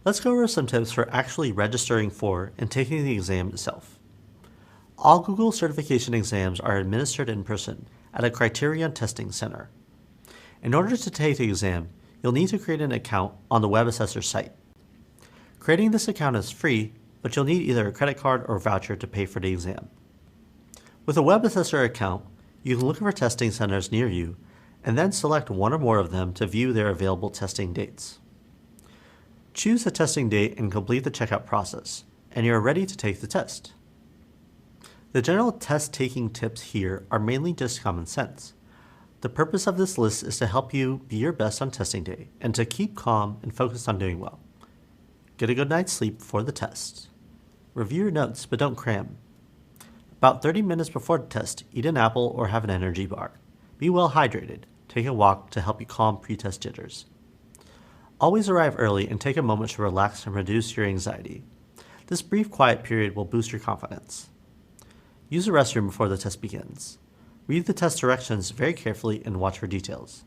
Let's go over some tips for actually registering for and taking the exam itself. All Google certification exams are administered in person at a Criterion testing center. In order to take the exam, you'll need to create an account on the WebAssessor site. Creating this account is free, but you'll need either a credit card or voucher to pay for the exam. With a WebAssessor account, you can look for testing centers near you and then select one or more of them to view their available testing dates. Choose a testing date and complete the checkout process, and you're ready to take the test. The general test taking tips here are mainly just common sense. The purpose of this list is to help you be your best on testing day and to keep calm and focused on doing well. Get a good night's sleep before the test. Review your notes, but don't cram. About 30 minutes before the test, eat an apple or have an energy bar. Be well hydrated. Take a walk to help you calm pre-test jitters. Always arrive early and take a moment to relax and reduce your anxiety. This brief quiet period will boost your confidence. Use the restroom before the test begins. Read the test directions very carefully and watch for details.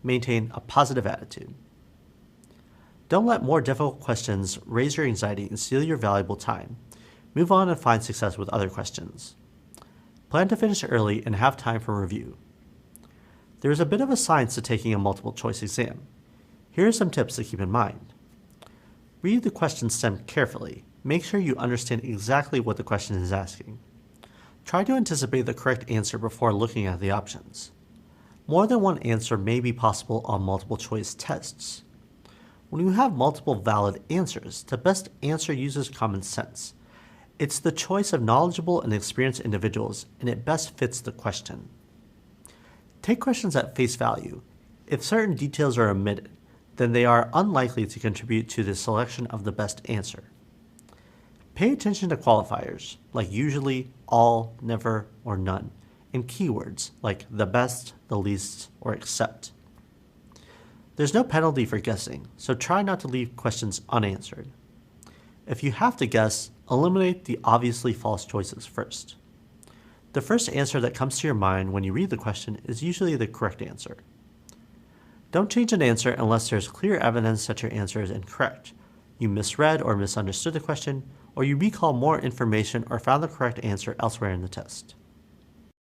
Maintain a positive attitude. Don't let more difficult questions raise your anxiety and steal your valuable time. Move on and find success with other questions. Plan to finish early and have time for review. There is a bit of a science to taking a multiple choice exam. Here are some tips to keep in mind. Read the question stem carefully. Make sure you understand exactly what the question is asking. Try to anticipate the correct answer before looking at the options. More than one answer may be possible on multiple choice tests. When you have multiple valid answers, the best answer uses common sense. It's the choice of knowledgeable and experienced individuals, and it best fits the question. Take questions at face value. If certain details are omitted, then they are unlikely to contribute to the selection of the best answer. Pay attention to qualifiers, like usually, all, never, or none, and keywords like the best, the least, or except. There's no penalty for guessing, so try not to leave questions unanswered. If you have to guess, eliminate the obviously false choices first. The first answer that comes to your mind when you read the question is usually the correct answer. Don't change an answer unless there's clear evidence that your answer is incorrect. You misread or misunderstood the question, or you recall more information or found the correct answer elsewhere in the test.